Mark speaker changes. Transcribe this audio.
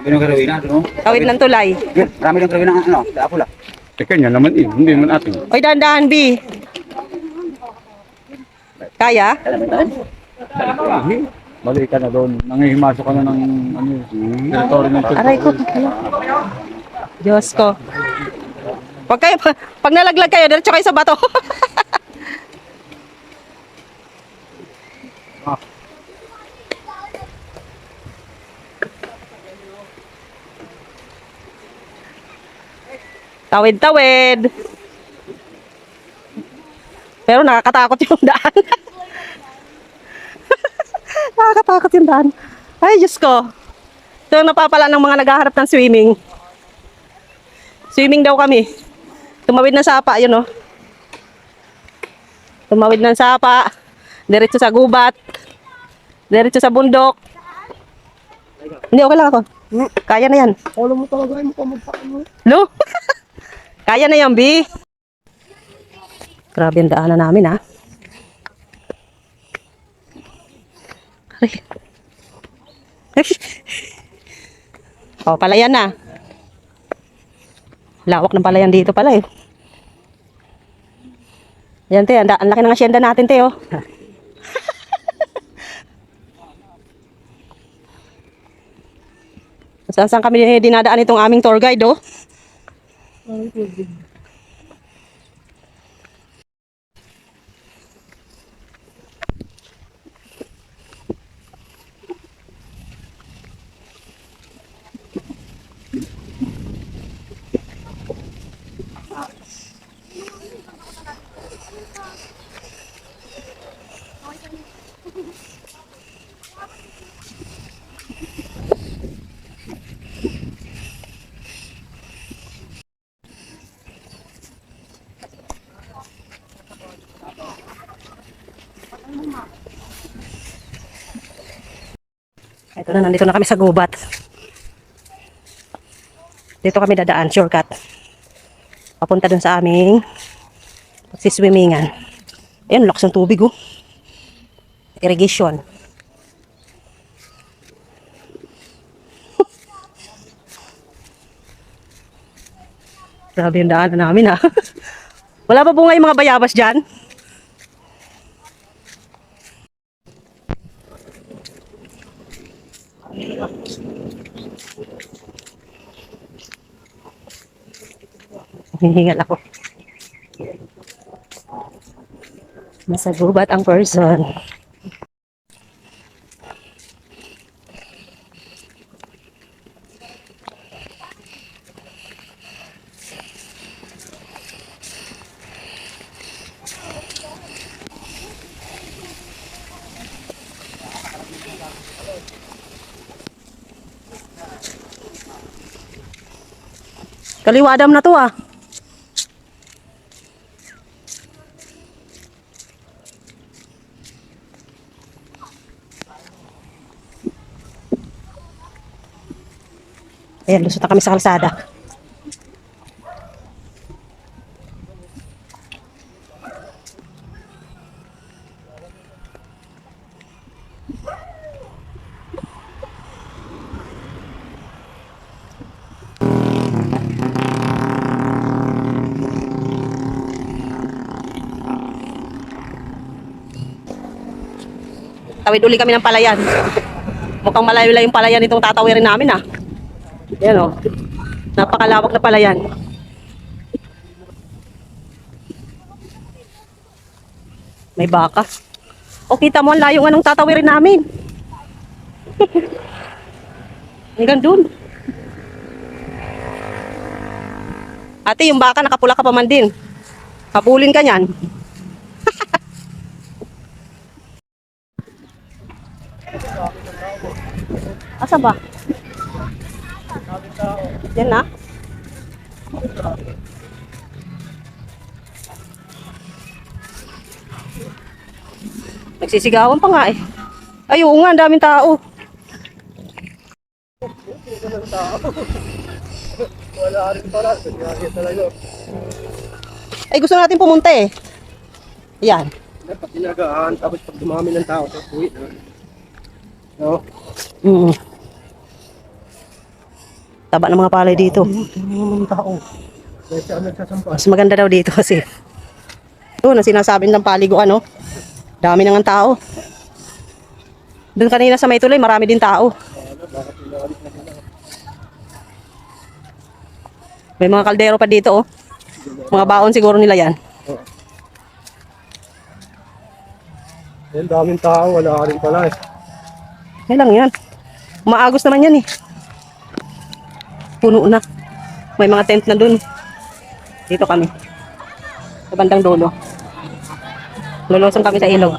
Speaker 1: Ganun karawin na, ano?
Speaker 2: Tawid ng tulay.
Speaker 1: Yan, marami ng karawin ng ano, apula.
Speaker 3: Teka niya naman eh, hindi naman atin.
Speaker 2: Oy, dahan-dahan, B. Kaya?
Speaker 3: Balik ka na doon. Nangihimasok ka na ng ano, territory ng
Speaker 2: Aray ko. Diyos ko. Pag nalaglag kayo, diretso kayo sa bato. Tawid-tawid. Pero nakakatakot yung daan. Nakakatakot yung daan. Ay, Diyos ko. Ito yung napapala ng mga naghaharap ng swimming. Swimming daw kami. Tumawid ng sapa, yun oh. Tumawid ng sapa. Diretso sa gubat. Diretso sa bundok. Hindi, okay lang ako. Kaya na yan.
Speaker 1: Alam mo talaga, ay mukha magpakan mo.
Speaker 2: Lo? Kaya na yan, B. Grabe ang daanan namin, ha? Ay. Oh, palayan na. Lawak ng palayan dito pala, eh. Yan, te. Ang laki ng asyenda natin, te, oh. Saan kami dinadaan itong aming tour guide, oh. Ito na, nandito na kami sa gubat. Dito kami dadaan, shortcut. Papunta dun sa aming pagsiswimmingan. Ayan, lakas ng tubig, oh. Irrigation. Grabe yung daanan namin, ha. Wala pa po nga yung mga bayabas dyan. Hihingal ako. Nasa gubat ang person. Kaliwadam na to, ah. Ayan, lusot na kami sa kalsada. Tawid uli kami ng palayan. Mukhang malayo-layo yung palayan itong tatawirin namin, ah. Yan, oh. Napakalawak na palayan. May baka. O, kita mo ang layo nga nung tatawirin namin. Hanggang dun. Ate, yung baka nakapula ka pa man din. Habulin ka niyan. Asa ba? Yan na. Nagsisigawan pa nga eh. Ay, oo nga, ang daming tao.
Speaker 1: Wala rin pala.
Speaker 2: Ay, gusto natin pumunta eh. Yan.
Speaker 1: Dapat tinagaan, tapos pag dumami ng tao, tapos uwi na. No?
Speaker 2: Taba ng mga palay dito.
Speaker 1: Mga tao. Kaya siya nagsasampa.
Speaker 2: Mas maganda daw dito kasi. Ito, na sinasabi ng paliguan, no? Dami nang tao. Doon kanina sa may tulay, marami din tao. May mga kaldero pa dito, oh. Mga baon siguro nila yan.
Speaker 1: Yan, daming tao. Wala ka rin pala eh.
Speaker 2: Yan lang yan. Maagos naman yan eh. Puno na. May mga tent na dun. Dito kami. Sa bandang dulo. Lulusong kami sa ilog.